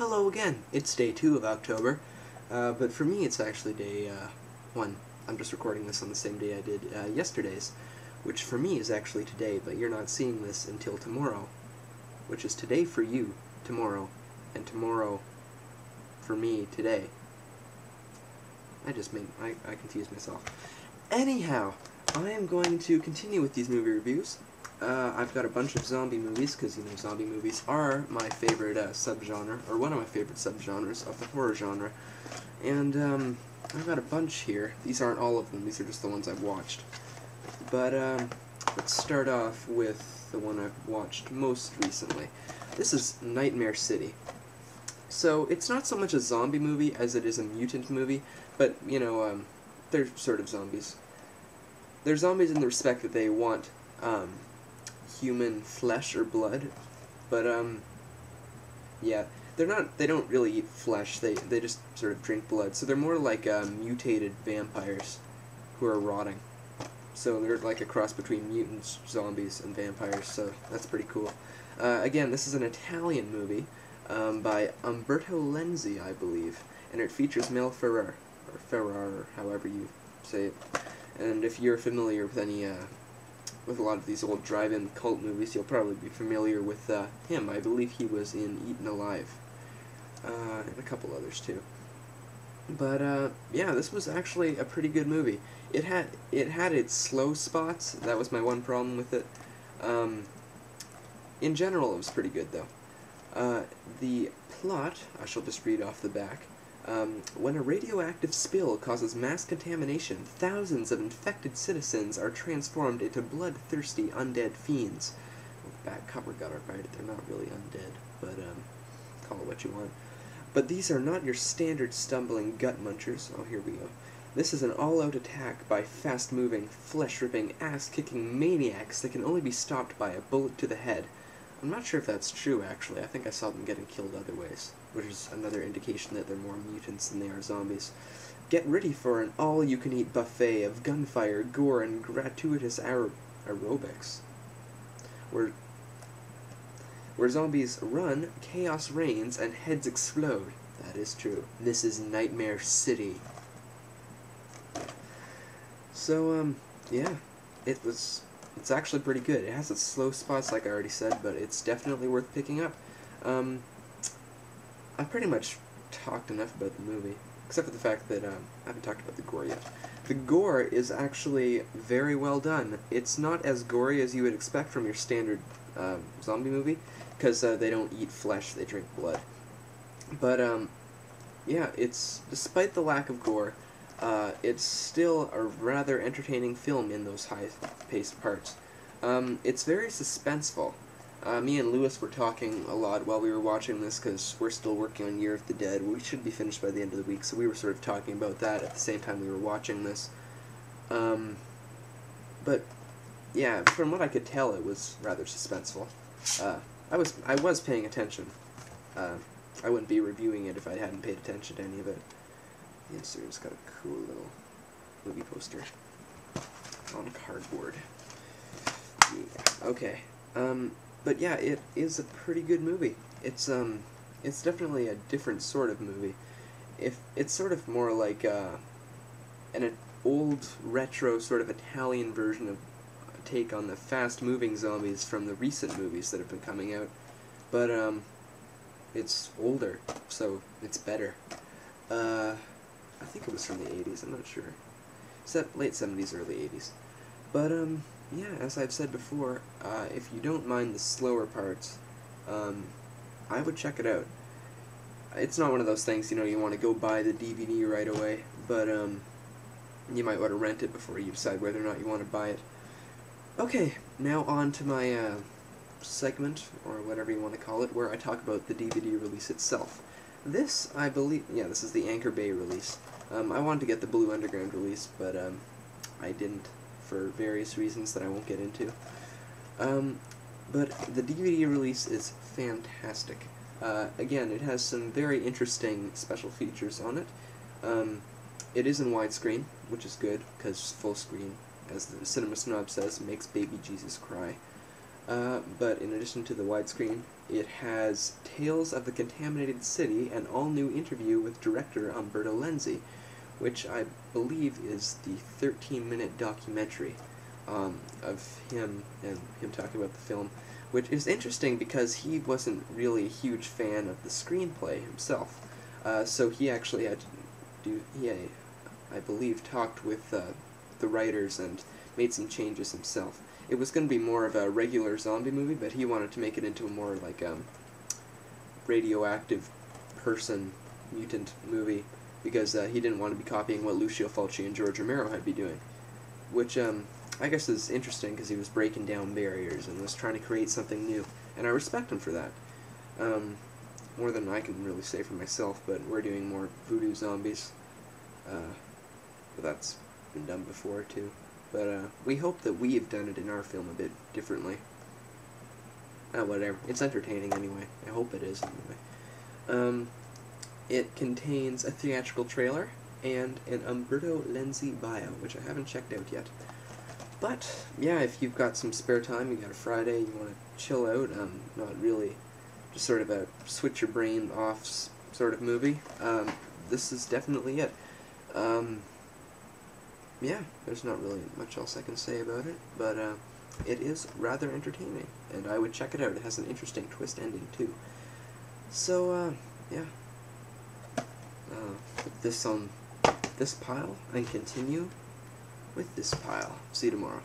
Hello again. It's day 2 of October, but for me it's actually day 1. I'm just recording this on the same day I did yesterday's, which for me is actually today, but you're not seeing this until tomorrow, which is today for you, tomorrow, and tomorrow for me, today. I confused myself. Anyhow, I am going to continue with these movie reviews. I've got a bunch of zombie movies, because, you know, zombie movies are my favorite subgenre, or one of my favorite subgenres of the horror genre. And, I've got a bunch here. These aren't all of them, these are just the ones I've watched. But, let's start off with the one I've watched most recently. This is Nightmare City. So, it's not so much a zombie movie as it is a mutant movie, but, you know, they're sort of zombies. They're zombies in the respect that they want, human flesh or blood, but yeah, they don't really eat flesh, they just sort of drink blood, so they're more like mutated vampires who are rotting. So they're like a cross between mutants, zombies, and vampires, so that's pretty cool. Again, this is an Italian movie by Umberto Lenzi, I believe, and it features Mel Ferrer, or Ferrar, however you say it. And if you're familiar with any with a lot of these old drive-in cult movies, you'll probably be familiar with him. I believe he was in Eaten Alive, and a couple others too. But yeah, this was actually a pretty good movie. It had its slow spots. That was my one problem with it. In general, it was pretty good though. The plot, I shall just read off the back. When a radioactive spill causes mass contamination, thousands of infected citizens are transformed into bloodthirsty undead fiends. Well, the back cover got it right, they're not really undead, but call it what you want. But these are not your standard stumbling gut munchers. Oh, here we go. This is an all-out attack by fast-moving, flesh-ripping, ass-kicking maniacs that can only be stopped by a bullet to the head. I'm not sure if that's true, actually. I think I saw them getting killed other ways, which is another indication that they're more mutants than they are zombies. Get ready for an all-you-can-eat buffet of gunfire, gore, and gratuitous aerobics. Where zombies run, chaos reigns, and heads explode. That is true. This is Nightmare City. So, yeah, it's actually pretty good. It has its slow spots, like I already said, but it's definitely worth picking up. I've pretty much talked enough about the movie, except for the fact that I haven't talked about the gore yet. The gore is actually very well done. It's not as gory as you would expect from your standard zombie movie, because they don't eat flesh, they drink blood. But, yeah, despite the lack of gore, it's still a rather entertaining film in those high-paced parts. It's very suspenseful. Me and Lewis were talking a lot while we were watching this, because we're still working on Year of the Dead. We should be finished by the end of the week, so we were sort of talking about that at the same time we were watching this. But, yeah, from what I could tell, it was rather suspenseful. I was paying attention. I wouldn't be reviewing it if I hadn't paid attention to any of it. The insert's got a cool little movie poster on cardboard. Yeah, okay. But yeah, it is a pretty good movie. It's definitely a different sort of movie. It's sort of more like an old retro sort of Italian version of a take on the fast-moving zombies from the recent movies that have been coming out. But it's older, so it's better. I think it was from the 80s, I'm not sure. Late 70s, early 80s. But, yeah, as I've said before, if you don't mind the slower parts, I would check it out. It's not one of those things, you know, you want to go buy the DVD right away, but, you might want to rent it before you decide whether or not you want to buy it. Okay, now on to my, segment, or whatever you want to call it, where I talk about the DVD release itself. This, I believe, yeah, this is the Anchor Bay release. I wanted to get the Blue Underground release, but I didn't, for various reasons that I won't get into. But the DVD release is fantastic. Again, it has some very interesting special features on it. It is in widescreen, which is good, because full screen, as the Cinema Snob says, makes baby Jesus cry. But in addition to the widescreen, it has Tales of the Contaminated City, an all-new interview with director Umberto Lenzi, which I believe is the 13-minute documentary of him and him talking about the film, which is interesting because he wasn't really a huge fan of the screenplay himself. So he actually had to do, I believe, talked with the writers and made some changes himself. It was going to be more of a regular zombie movie, but he wanted to make it into a more like radioactive person mutant movie because he didn't want to be copying what Lucio Fulci and George Romero had been doing, which I guess is interesting because he was breaking down barriers and was trying to create something new, and I respect him for that. More than I can really say for myself, but we're doing more voodoo zombies. But that's been done before too. But we hope that we have done it in our film a bit differently. Whatever. It's entertaining anyway. I hope it is anyway. It contains a theatrical trailer and an Umberto Lenzi bio, which I haven't checked out yet. But, yeah, if you've got some spare time, you got a Friday, you want to chill out, not really just sort of a switch your brain off sort of movie, this is definitely it. Yeah, there's not really much else I can say about it, but it is rather entertaining, and I would check it out. It has an interesting twist ending, too. So, yeah. Put this on this pile and continue with this pile. See you tomorrow.